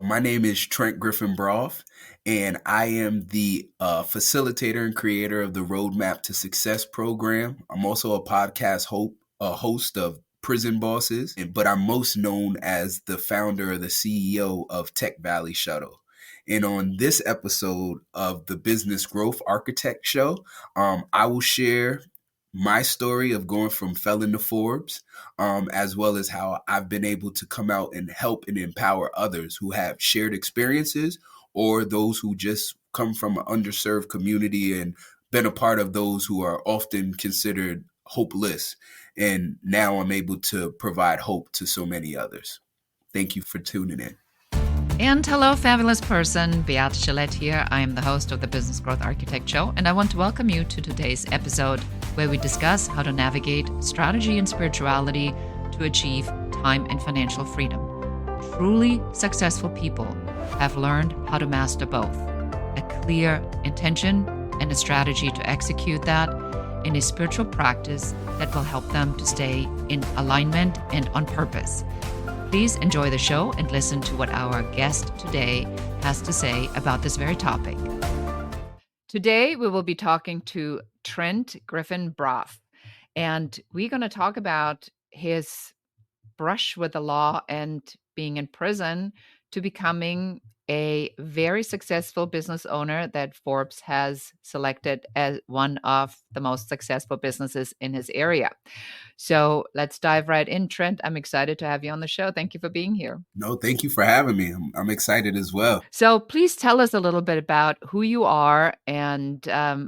My name is Trent Griffin-Braaf, and I am the facilitator and creator of the Roadmap to Success program. I'm also a host of Prison Bosses, but I'm most known as the founder or the CEO of Tech Valley Shuttle. And on this episode of the Business Growth Architect Show, I will share my story of going from felon to Forbes, as well as how I've been able to come out and help and empower others who have shared experiences or those who just come from an underserved community and been a part of those who are often considered hopeless. And now I'm able to provide hope to so many others. Thank you for tuning in. And hello, fabulous person. Beate Gillette here. I am the host of the Business Growth Architect Show, and I want to welcome you to today's episode where we discuss how to navigate strategy and spirituality to achieve time and financial freedom. Truly successful people have learned how to master both, a clear intention and a strategy to execute that in a spiritual practice that will help them to stay in alignment and on purpose. Please enjoy the show and listen to what our guest today has to say about this very topic. Today, we will be talking to Trent Griffin-Braaf, and we're going to talk about his brush with the law and being in prison to becoming a very successful business owner that Forbes has selected as one of the most successful businesses in his area. So let's dive right in, Trent. I'm excited to have you on the show. Thank you for being here. No, thank you for having me. I'm excited as well. So please tell us a little bit about who you are and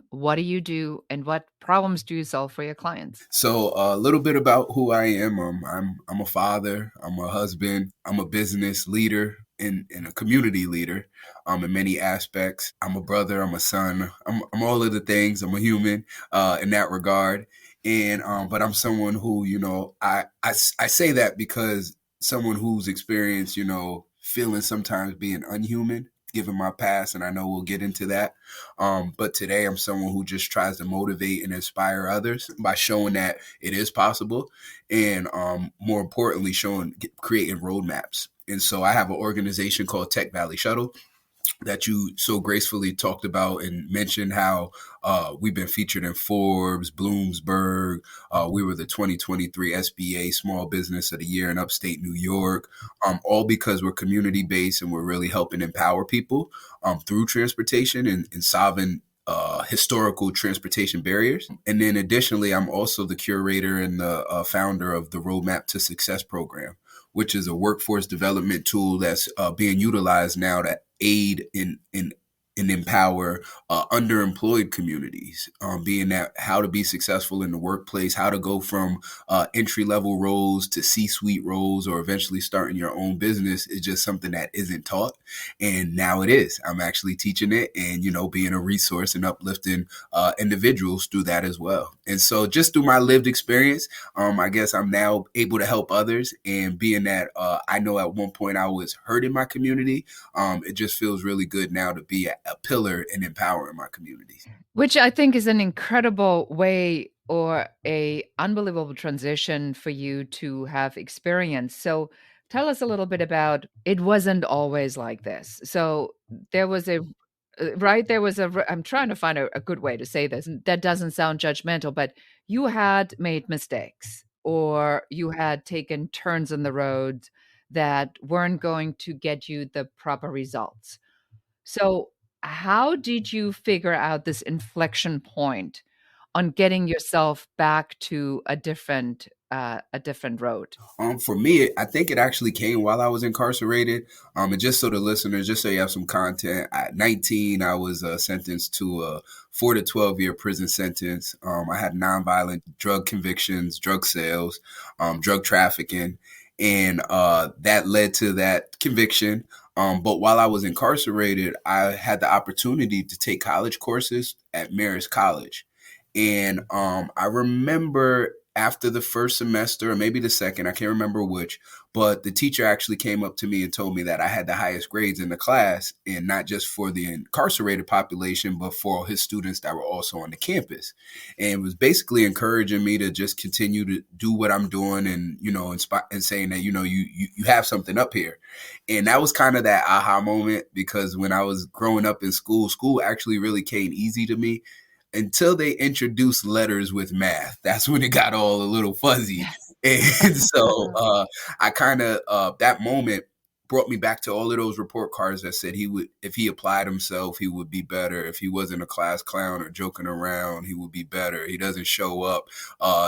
what do you do and what problems do you solve for your clients? So a little bit about who I am. I'm a father. I'm a husband. I'm a business leader and a community leader. In many aspects. I'm a brother. I'm a son. I'm all of the things. I'm a human in that regard. And but I'm someone who I say that because someone who's experienced feeling sometimes being unhuman, given my past, and I know we'll get into that. But today I'm someone who just tries to motivate and inspire others by showing that it is possible, and more importantly, creating roadmaps. And so I have an organization called Tech Valley Shuttle that you so gracefully talked about and mentioned how we've been featured in Forbes, Bloomsburg. We were the 2023 SBA Small Business of the Year in upstate New York, all because we're community-based and we're really helping empower people through transportation and solving historical transportation barriers. And then additionally, I'm also the curator and the founder of the Roadmap to Success program, which is a workforce development tool that's being utilized now to aid in and empower underemployed communities, being that how to be successful in the workplace, how to go from entry-level roles to C-suite roles, or eventually starting your own business is just something that isn't taught. And now it is. I'm actually teaching it and, being a resource and uplifting individuals through that as well. And so just through my lived experience, I guess I'm now able to help others. And being that I know at one point I was hurt in my community, it just feels really good now to be a pillar in empowering my communities. Which I think is an incredible way or a unbelievable transition for you to have experienced. So tell us a little bit about, it wasn't always like this. So there was I'm trying to find a good way to say this. And that doesn't sound judgmental, but you had made mistakes or you had taken turns in the road that weren't going to get you the proper results. So how did you figure out this inflection point on getting yourself back to a different road? For me, I think it actually came while I was incarcerated. And just so the listeners, just so you have some content, at 19, I was sentenced to a 4 to 12 year prison sentence. I had nonviolent drug convictions, drug sales, drug trafficking, and that led to that conviction. But while I was incarcerated, I had the opportunity to take college courses at Marist College. And I remember after the first semester, or maybe the second, I can't remember which, but the teacher actually came up to me and told me that I had the highest grades in the class, and not just for the incarcerated population, but for all his students that were also on the campus. And was basically encouraging me to just continue to do what I'm doing, and, and saying that, you have something up here. And that was kind of that aha moment, because when I was growing up in school actually really came easy to me until they introduced letters with math. That's when it got all a little fuzzy. Yes. And so I kind of, that moment brought me back to all of those report cards that said he would, if he applied himself, he would be better. If he wasn't a class clown or joking around, he would be better. He doesn't show up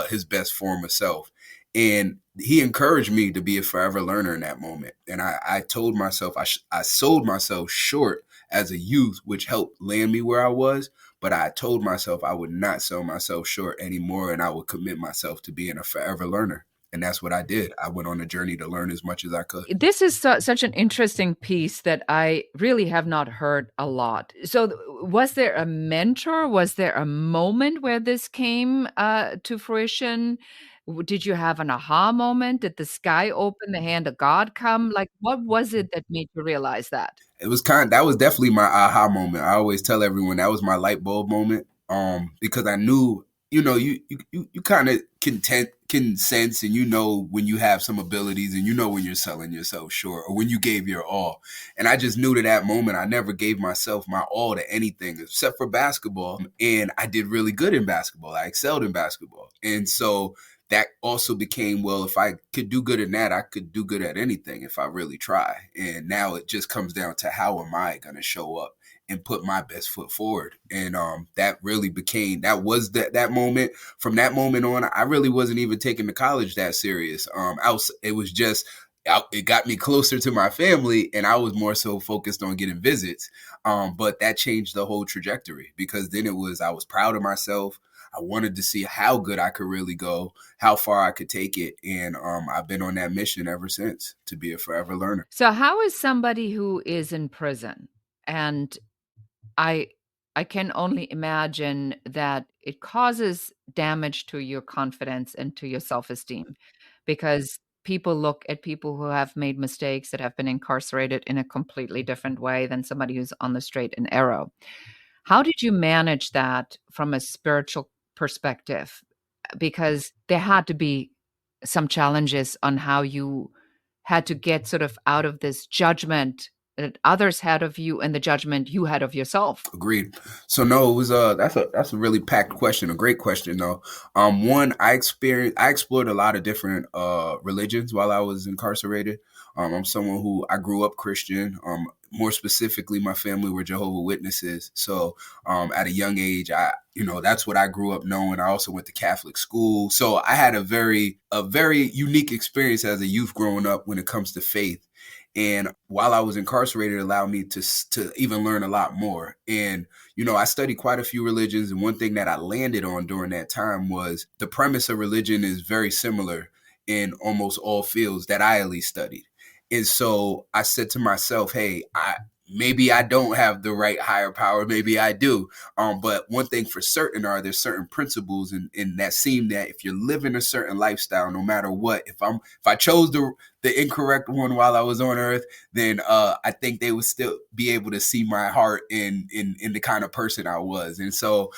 his best form of self. And he encouraged me to be a forever learner in that moment. And I told myself, I sold myself short as a youth, which helped land me where I was. But I told myself I would not sell myself short anymore, and I would commit myself to being a forever learner. And that's what I did. I went on a journey to learn as much as I could. This is such an interesting piece that I really have not heard a lot. So, was there a mentor? Was there a moment where this came to fruition? Did you have an aha moment? Did the sky open, the hand of God come? Like, what was it that made you realize that? It was that was definitely my aha moment. I always tell everyone that was my light bulb moment. Because I knew, you kind of can sense, and when you have some abilities, and when you're selling yourself short, or when you gave your all. And I just knew to that moment I never gave myself my all to anything except for basketball. And I did really good in basketball. I excelled in basketball. And so that also became, well, if I could do good in that, I could do good at anything if I really try. And now it just comes down to, how am I going to show up and put my best foot forward? And that really became, that moment. From that moment on, I really wasn't even taking the college that serious. It was just, it got me closer to my family, and I was more so focused on getting visits. But that changed the whole trajectory, because then I was proud of myself. I wanted to see how good I could really go, how far I could take it. And I've been on that mission ever since, to be a forever learner. So, how is somebody who is in prison, and I I can only imagine that it causes damage to your confidence and to your self-esteem, because people look at people who have made mistakes, that have been incarcerated, in a completely different way than somebody who's on the straight and narrow. How did you manage that from a spiritual perspective? Because there had to be some challenges on how you had to get sort of out of this judgment that others had of you and the judgment you had of yourself. Agreed. So no, it was that's a really packed question, a great question though. One, I explored a lot of different religions while I was incarcerated. I'm someone who, I grew up Christian. More specifically, my family were Jehovah's Witnesses. So at a young age, that's what I grew up knowing. I also went to Catholic school. So I had a very unique experience as a youth growing up when it comes to faith. And while I was incarcerated, it allowed me to even learn a lot more. And, I studied quite a few religions. And one thing that I landed on during that time was the premise of religion is very similar in almost all fields that I at least studied. And so I said to myself, hey, maybe I don't have the right higher power. Maybe I do. But one thing for certain there's certain principles in that seem that if you're living a certain lifestyle, no matter what, if I chose the incorrect one while I was on earth, then I think they would still be able to see my heart in the kind of person I was. And so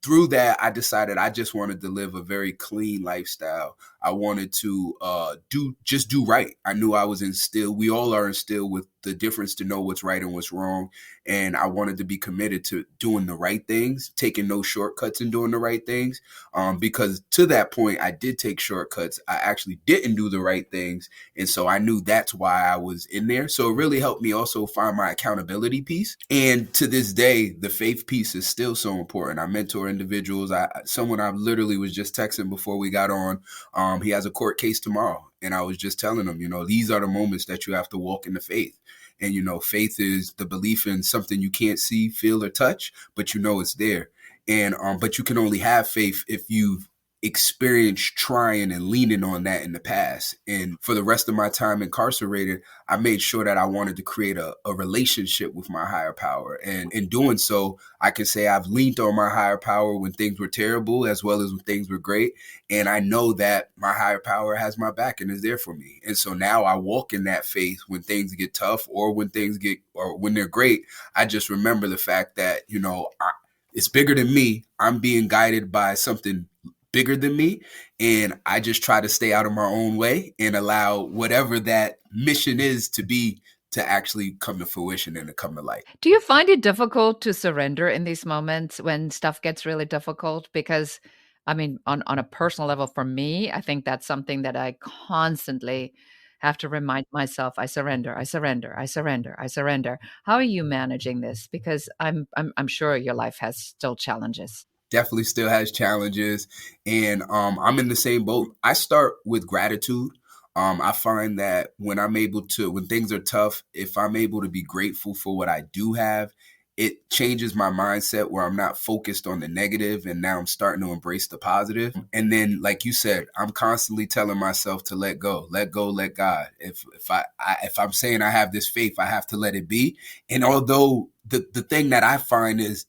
through that, I decided I just wanted to live a very clean lifestyle. I wanted to do right. I knew I was instilled. We all are instilled with the difference to know what's right and what's wrong. And I wanted to be committed to doing the right things, taking no shortcuts and doing the right things. Because to that point, I did take shortcuts. I actually didn't do the right things. And so I knew that's why I was in there. So it really helped me also find my accountability piece. And to this day, the faith piece is still so important. I mentor individuals. Someone I literally was just texting before we got on, he has a court case tomorrow. And I was just telling him, these are the moments that you have to walk in the faith. And, faith is the belief in something you can't see, feel, or touch, but it's there. And but you can only have faith if you've experienced trying and leaning on that in the past. And for the rest of my time incarcerated, I made sure that I wanted to create a relationship with my higher power. And in doing so, I can say I've leaned on my higher power when things were terrible as well as when things were great. And I know that my higher power has my back and is there for me. And so now I walk in that faith when things get tough or when they're great. I just remember the fact that, it's bigger than me. I'm being guided by something bigger than me. And I just try to stay out of my own way and allow whatever that mission is to actually come to fruition and to come to light. Do you find it difficult to surrender in these moments when stuff gets really difficult? Because, I mean, on a personal level, for me, I think that's something that I constantly have to remind myself, I surrender, I surrender, I surrender, I surrender. How are you managing this? Because I'm sure your life has still challenges. Definitely still has challenges, and I'm in the same boat. I start with gratitude. I find that when things are tough, if I'm able to be grateful for what I do have, it changes my mindset where I'm not focused on the negative, and now I'm starting to embrace the positive. And then, like you said, I'm constantly telling myself to let go, let God. If I'm saying I have this faith, I have to let it be. And although the thing that I find is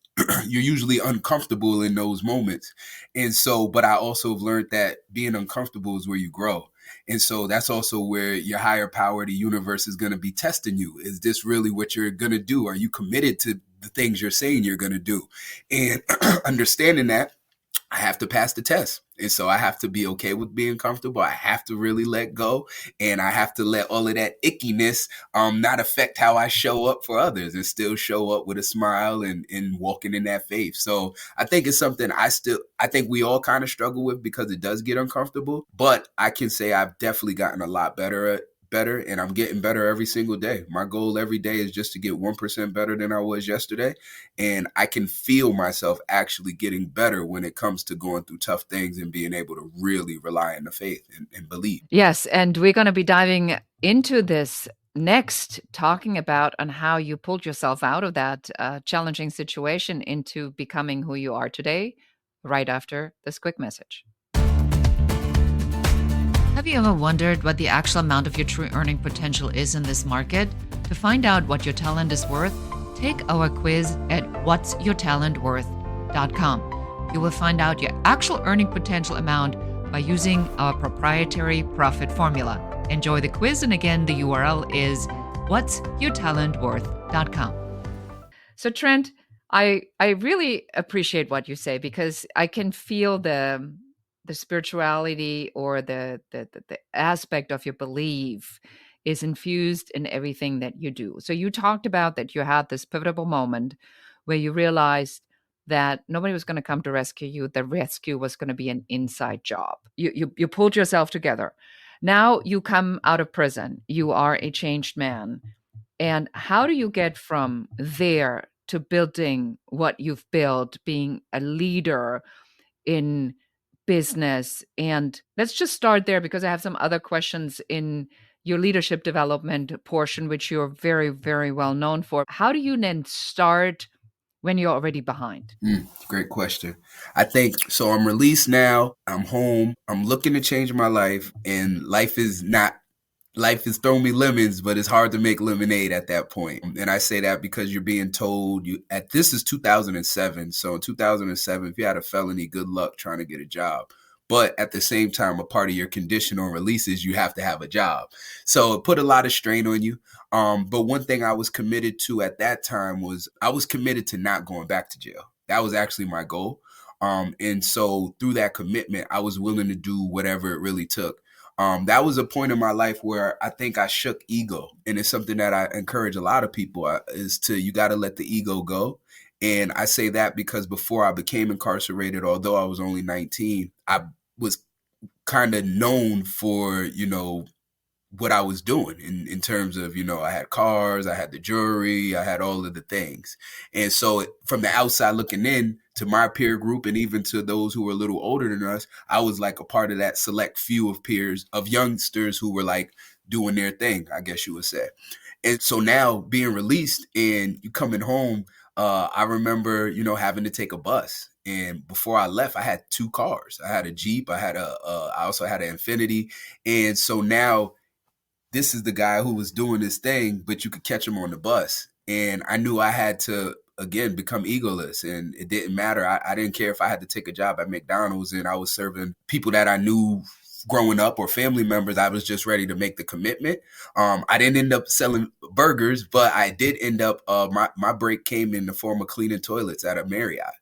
you're usually uncomfortable in those moments. And so, but I also have learned that being uncomfortable is where you grow. And so that's also where your higher power, the universe, is going to be testing you. Is this really what you're going to do? Are you committed to the things you're saying you're going to do? And understanding that, I have to pass the test. And so I have to be okay with being comfortable. I have to really let go. And I have to let all of that ickiness not affect how I show up for others and still show up with a smile and walking in that faith. So I think it's something I think we all kind of struggle with because it does get uncomfortable. But I can say I've definitely gotten a lot better and I'm getting better every single day. My goal every day is just to get 1% better than I was yesterday. And I can feel myself actually getting better when it comes to going through tough things and being able to really rely on the faith and believe. Yes, and we're going to be diving into this next, talking about on how you pulled yourself out of that challenging situation into becoming who you are today, right after this quick message. Have you ever wondered what the actual amount of your true earning potential is in this market? To find out what your talent is worth, take our quiz at whatsyourtalentworth.com. You will find out your actual earning potential amount by using our proprietary profit formula. Enjoy the quiz, and again, the URL is whatsyourtalentworth.com. So, Trent, I really appreciate what you say because I can feel the spirituality or the aspect of your belief is infused in everything that you do. So you talked about that you had this pivotal moment where you realized that nobody was going to come to rescue you. The rescue was going to be an inside job. You pulled yourself together. Now you come out of prison. You are a changed man. And how do you get from there to building what you've built, being a leader in business? And let's just start there because I have some other questions in your leadership development portion, which you're very, very well known for. How do you then start when you're already behind? Great question. I think so. I'm released now. I'm home. I'm looking to change my life, and life is throwing me lemons, but it's hard to make lemonade at that point. And I say that because you're being told this is 2007. So in 2007, if you had a felony, good luck trying to get a job. But at the same time, a part of your condition on release is you have to have a job. So it put a lot of strain on you. But one thing I was committed to at that time was I was committed to not going back to jail. That was actually my goal. And so through that commitment, I was willing to do whatever it really took. That was a point in my life where I think I shook ego. And it's something that I encourage a lot of people you got to let the ego go. And I say that because before I became incarcerated, although I was only 19, I was kind of known for, what I was doing in terms of, I had cars, I had the jewelry, I had all of the things. And so from the outside looking in to my peer group and even to those who were a little older than us, I was like a part of that select few of peers, of youngsters who were like doing their thing, I guess you would say. And so now being released and you coming home, I remember, having to take a bus. And before I left, I had two cars. I had a Jeep. I also had an Infiniti. And so now this is the guy who was doing this thing, but you could catch him on the bus. And I knew I had to, again, become egoless. And it didn't matter. I didn't care if I had to take a job at McDonald's and I was serving people that I knew growing up or family members. I was just ready to make the commitment. I didn't end up selling burgers, but I did end up, my break came in the form of cleaning toilets at a Marriott.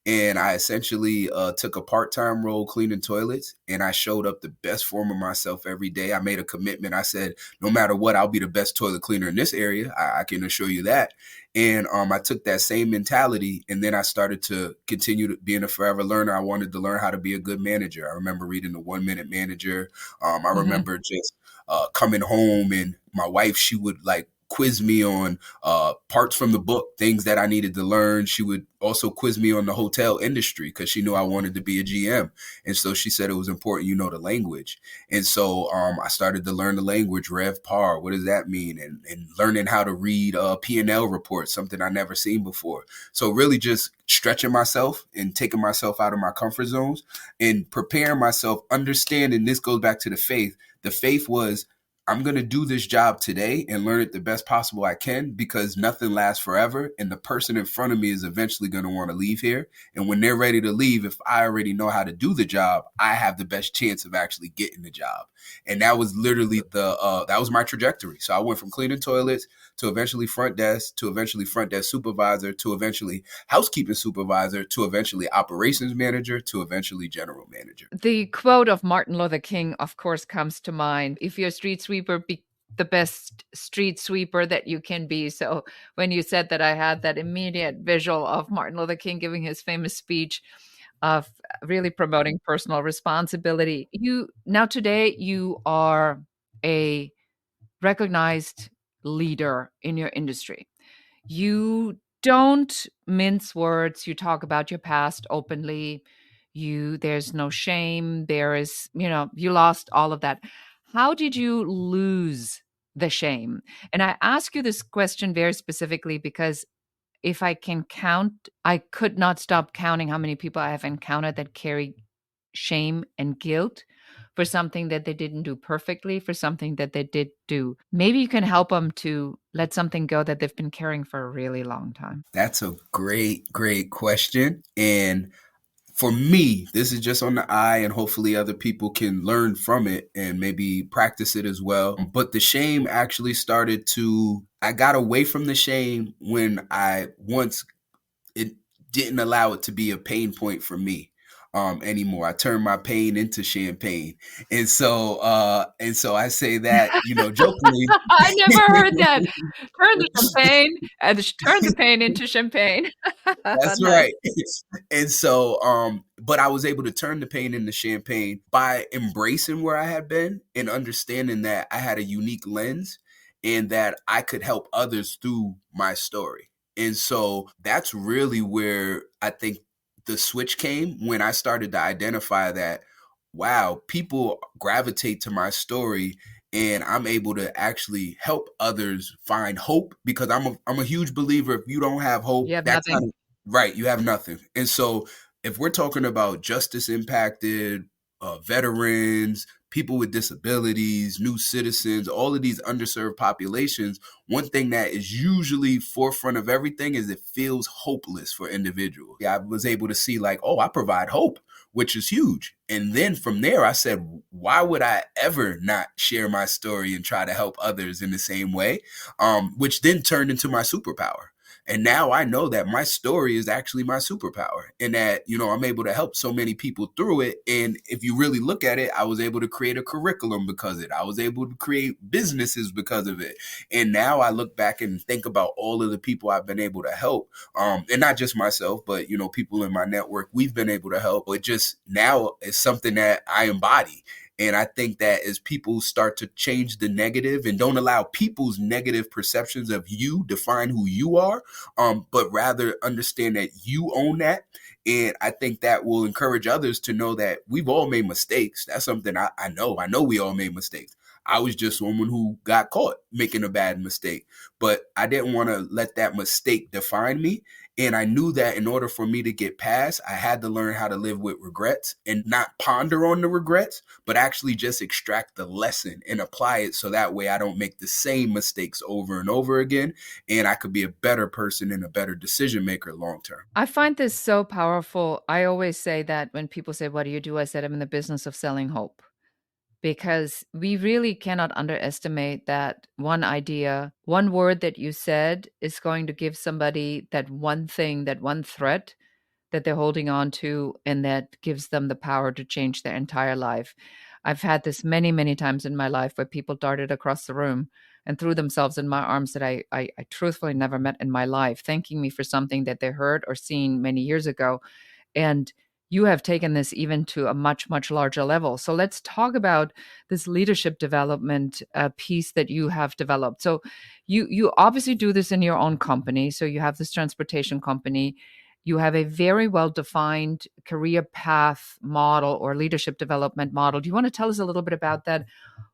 And I essentially took a part-time role cleaning toilets, and I showed up the best form of myself every day. I made a commitment. I said, no matter what, I'll be the best toilet cleaner in this area. I can assure you that. And I took that same mentality, and then I started to continue to being a forever learner. I wanted to learn how to be a good manager. I remember reading the 1 Minute Manager. I Hmm. remember just coming home, and my wife, she would like quiz me on parts from the book, things that I needed to learn. She would also quiz me on the hotel industry because she knew I wanted to be a GM. And so she said it was important you know the language. And so I started to learn the language, RevPAR, what does that mean? And learning how to read P&L reports, something I never seen before. So really just stretching myself and taking myself out of my comfort zones and preparing myself, understanding this goes back to the faith. The faith was I'm going to do this job today and learn it the best possible I can because nothing lasts forever. And the person in front of me is eventually going to want to leave here. And when they're ready to leave, if I already know how to do the job, I have the best chance of actually getting the job. And that was literally that was my trajectory. So I went from cleaning toilets to eventually front desk, to eventually front desk supervisor, to eventually housekeeping supervisor, to eventually operations manager, to eventually general manager. The quote of Martin Luther King, of course, comes to mind. If you're a street sweeper, be the best street sweeper that you can be. So when you said that, I had that immediate visual of Martin Luther King giving his famous speech of really promoting personal responsibility. You now today you are a recognized leader in your industry. You don't mince words. You talk about your past openly. There's no shame. There is, you lost all of that. How did you lose the shame? And I ask you this question very specifically because if I can count, I could not stop counting how many people I have encountered that carry shame and guilt for something that they didn't do perfectly, for something that they did do. Maybe you can help them to let something go that they've been carrying for a really long time. That's a great, great question. And for me, this is just on the eye, and hopefully other people can learn from it and maybe practice it as well. But the shame actually I got away from the shame when I once it didn't allow it to be a pain point for me anymore. I turned my pain into champagne. And so I say that, jokingly. I never heard that. Turn the champagne and turn the pain into champagne. That's Nice. right. And so, but I was able to turn the pain into champagne by embracing where I had been and understanding that I had a unique lens and that I could help others through my story. And so that's really where I think the switch came when I started to identify that, wow, people gravitate to my story and I'm able to actually help others find hope because I'm a huge believer if you don't have hope, You have that nothing. kind of right, you have nothing. And so if we're talking about justice impacted veterans, people with disabilities, new citizens, all of these underserved populations, one thing that is usually forefront of everything is it feels hopeless for individuals. Yeah, I was able to see like, oh, I provide hope, which is huge. And then from there, I said, why would I ever not share my story and try to help others in the same way? Which then turned into my superpower. And now I know that my story is actually my superpower and that, I'm able to help so many people through it. And if you really look at it, I was able to create a curriculum because of it. I was able to create businesses because of it. And now I look back and think about all of the people I've been able to help. And not just myself, but, people in my network, we've been able to help. It just now is something that I embody. And I think that as people start to change the negative and don't allow people's negative perceptions of you define who you are, but rather understand that you own that. And I think that will encourage others to know that we've all made mistakes. That's something I know. I know we all made mistakes. I was just someone who got caught making a bad mistake, but I didn't want to let that mistake define me. And I knew that in order for me to get past, I had to learn how to live with regrets and not ponder on the regrets, but actually just extract the lesson and apply it so that way I don't make the same mistakes over and over again. And I could be a better person and a better decision maker long term. I find this so powerful. I always say that when people say, "What do you do?" I said, "I'm in the business of selling hope." Because we really cannot underestimate that one idea, one word that you said is going to give somebody that one thing, that one threat that they're holding on to, and that gives them the power to change their entire life. I've had this many, many times in my life where people darted across the room and threw themselves in my arms that I truthfully never met in my life, thanking me for something that they heard or seen many years ago. And you have taken this even to a much, much larger level. So let's talk about this leadership development piece that you have developed. So you obviously do this in your own company. So you have this transportation company. You have a very well defined career path model or leadership development model. Do you want to tell us a little bit about that,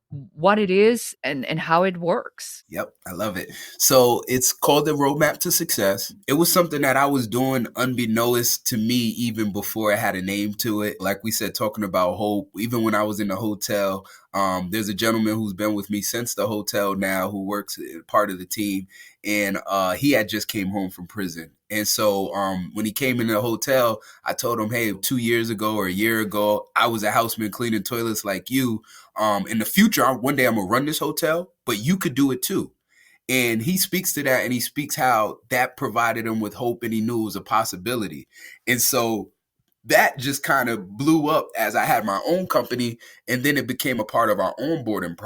what it is and how it works? Yep, I love it. So it's called the Roadmap to Success. It was something that I was doing unbeknownst to me even before it had a name to it. Like we said, talking about hope, even when I was in the hotel, there's a gentleman who's been with me since the hotel now who works part of the team. And he had just came home from prison. And so when he came in the hotel, I told him, hey, 2 years ago or a year ago, I was a houseman cleaning toilets like you. In the future, one day I'm gonna run this hotel, but you could do it too. And he speaks to that, and he speaks how that provided him with hope, and he knew it was a possibility. And so that just kind of blew up as I had my own company, and then it became a part of our onboarding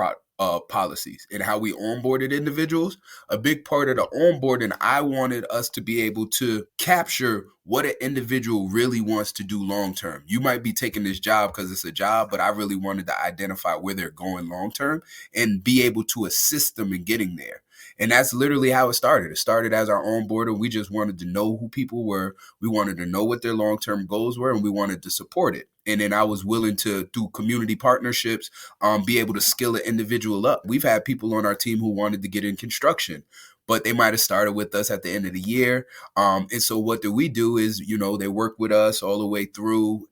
policies and how we onboarded individuals. A big part of the onboarding, I wanted us to be able to capture what an individual really wants to do long term. You might be taking this job because it's a job, but I really wanted to identify where they're going long term and be able to assist them in getting there. And that's literally how it started. It started as our onboarder. We just wanted to know who people were. We wanted to know what their long-term goals were, and we wanted to support it. And then I was willing to, through community partnerships, be able to skill an individual up. We've had people on our team who wanted to get in construction, but they might have started with us at the end of the year. And so what do we do is, they work with us all the way through.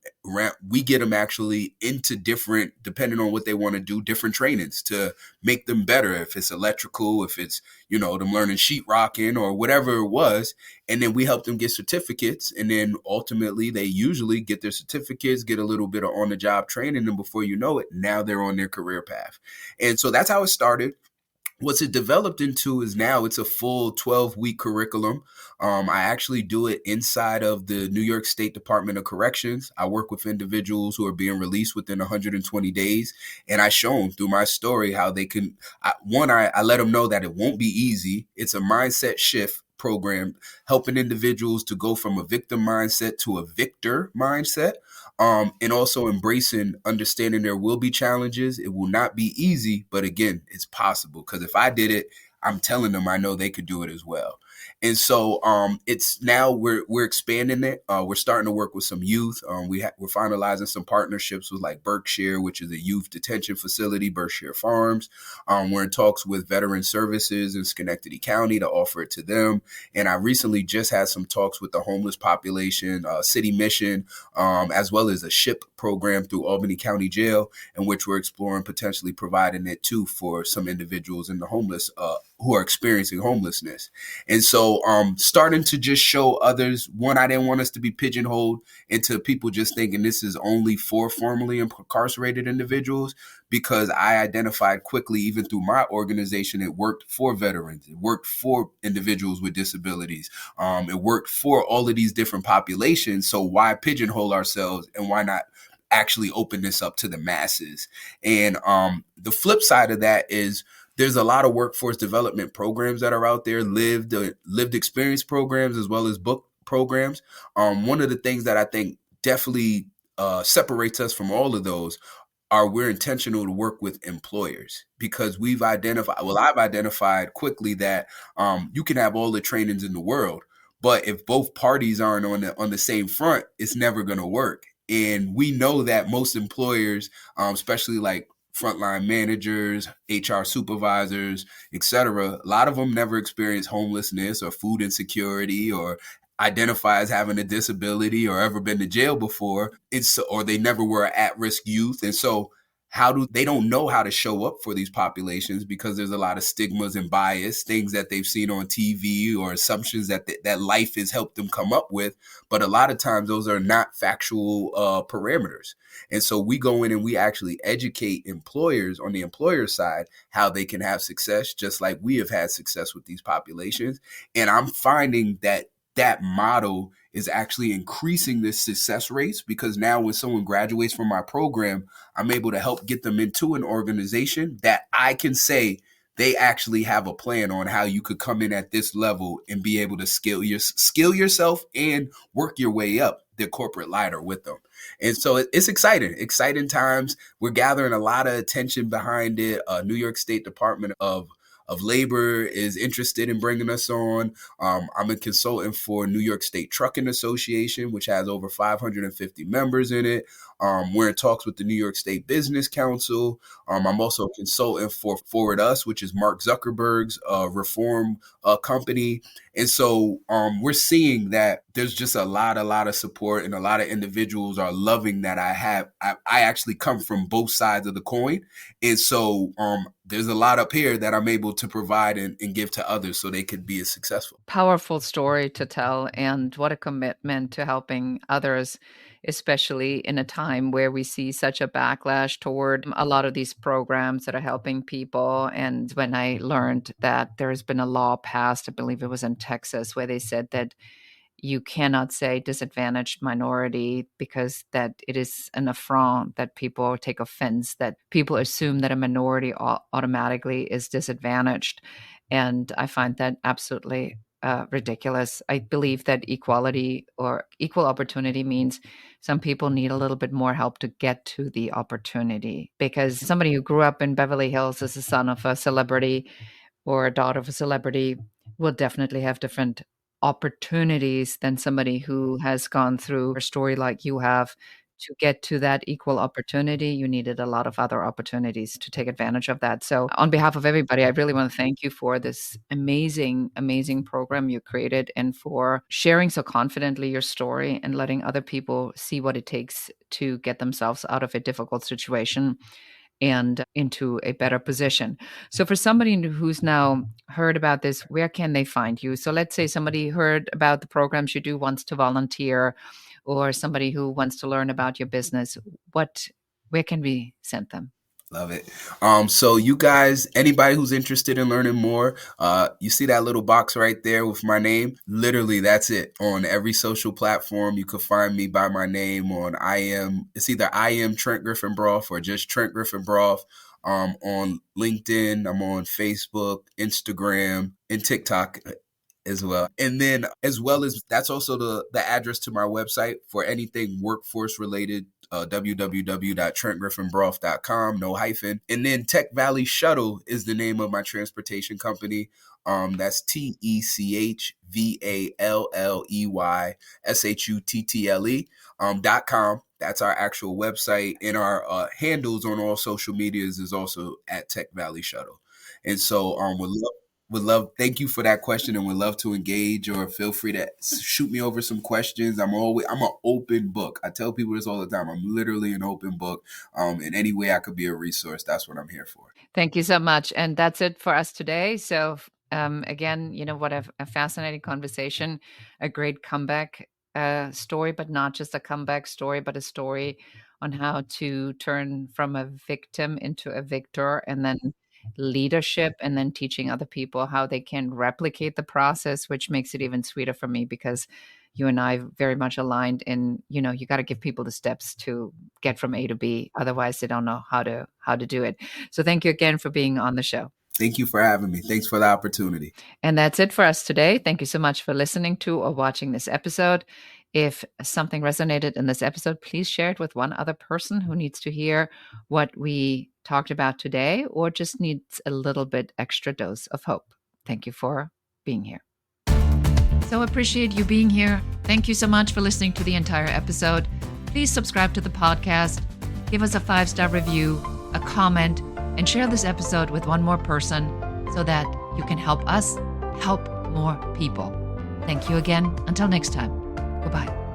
We get them actually into different, depending on what they want to do, different trainings to make them better. If it's electrical, if it's, them learning sheetrocking or whatever it was. And then we help them get certificates. And then ultimately they usually get their certificates, get a little bit of on the job training. And before you know it, now they're on their career path. And so that's how it started. What's it developed into is now it's a full 12-week curriculum. I actually do it inside of the New York State Department of Corrections. I work with individuals who are being released within 120 days. And I show them through my story how they can, I let them know that it won't be easy. It's a mindset shift program, helping individuals to go from a victim mindset to a victor mindset. And also embracing, understanding there will be challenges. It will not be easy, but again, it's possible. Because if I did it, I'm telling them I know they could do it as well. And so it's now we're expanding it. We're starting to work with some youth. We're finalizing some partnerships with like Berkshire, which is a youth detention facility, Berkshire Farms. We're in talks with Veteran Services in Schenectady County to offer it to them. And I recently just had some talks with the homeless population, City Mission, as well as a SHIP program through Albany County Jail, in which we're exploring potentially providing it too for some individuals in the homeless who are experiencing homelessness. And so starting to just show others, one, I didn't want us to be pigeonholed into people just thinking this is only for formerly incarcerated individuals, because I identified quickly, even through my organization, it worked for veterans. It worked for individuals with disabilities. It worked for all of these different populations. So why pigeonhole ourselves, and why not actually open this up to the masses? And the flip side of that is there's a lot of workforce development programs that are out there, lived experience programs, as well as book programs. One of the things that I think definitely separates us from all of those are we're intentional to work with employers, because I've identified quickly that you can have all the trainings in the world, but if both parties aren't on the same front, it's never going to work. And we know that most employers, especially like frontline managers, HR supervisors, etc. A lot of them never experienced homelessness or food insecurity or identify as having a disability or ever been to jail before. Or they never were an at-risk youth. And so they don't know how to show up for these populations because there's a lot of stigmas and bias, things that they've seen on TV or assumptions that life has helped them come up with. But a lot of times those are not factual parameters. And so we go in and we actually educate employers on the employer side how they can have success, just like we have had success with these populations. And I'm finding that model is actually increasing the success rates, because now when someone graduates from my program, I'm able to help get them into an organization that I can say they actually have a plan on how you could come in at this level and be able to skill yourself and work your way up the corporate ladder with them. And so it's exciting times. We're gathering a lot of attention behind it. New York State Department of Labor is interested in bringing us on. I'm a consultant for New York State Trucking Association, which has over 550 members in it. We're in talks with the New York State Business Council. I'm also a consultant for Forward Us, which is Mark Zuckerberg's reform company. And so we're seeing that there's just a lot of support, and a lot of individuals are loving that I actually come from both sides of the coin. And so there's a lot up here that I'm able to provide and give to others so they could be as successful. Powerful story to tell, and what a commitment to helping others, especially in a time where we see such a backlash toward a lot of these programs that are helping people. And when I learned that there's been a law passed, I believe it was in Texas, where they said that you cannot say disadvantaged minority, because that it is an affront, that people take offense, that people assume that a minority automatically is disadvantaged. And I find that absolutely ridiculous. I believe that equality or equal opportunity means some people need a little bit more help to get to the opportunity, because somebody who grew up in Beverly Hills as a son of a celebrity or a daughter of a celebrity will definitely have different opportunities than somebody who has gone through a story like you have. To get to that equal opportunity, you needed a lot of other opportunities to take advantage of that. So on behalf of everybody, I really want to thank you for this amazing, amazing program you created, and for sharing so confidently your story and letting other people see what it takes to get themselves out of a difficult situation and into a better position. So for somebody who's now heard about this, where can they find you? So let's say somebody heard about the programs you do, wants to volunteer, or somebody who wants to learn about your business. Where can we send them? Love it. So you guys, anybody who's interested in learning more, you see that little box right there with my name? Literally, that's it. On every social platform, you can find me by my name it's either I am Trent Griffin-Braaf or just Trent Griffin-Braaf. On LinkedIn, I'm on Facebook, Instagram, and TikTok as well. And then as well as that's also the address to my website for anything workforce related, www.trentgriffinbraaf.com, no hyphen. And then Tech Valley Shuttle is the name of my transportation company. That's TECHVALLEYSHUTTLE.com. That's our actual website, and our handles on all social medias is also at Tech Valley Shuttle. And so would love, thank you for that question, and would love to engage, or feel free to shoot me over some questions. I'm an open book. I tell people this all the time. I'm literally an open book. In any way I could be a resource, that's what I'm here for. Thank you so much. And that's it for us today. So again, what a fascinating conversation, a great comeback story, but not just a comeback story, but a story on how to turn from a victim into a victor, and then leadership, and then teaching other people how they can replicate the process, which makes it even sweeter for me, because you and I very much aligned in, you got to give people the steps to get from A to B. Otherwise, they don't know how to do it. So thank you again for being on the show. Thank you for having me. Thanks for the opportunity. And that's it for us today. Thank you so much for listening to or watching this episode. If something resonated in this episode, please share it with one other person who needs to hear what we talked about today, or just needs a little bit extra dose of hope. Thank you for being here. So appreciate you being here. Thank you so much for listening to the entire episode. Please subscribe to the podcast. Give us a 5-star review. a comment, and share this episode with one more person so that you can help us help more people. Thank you again. Until next time. Goodbye.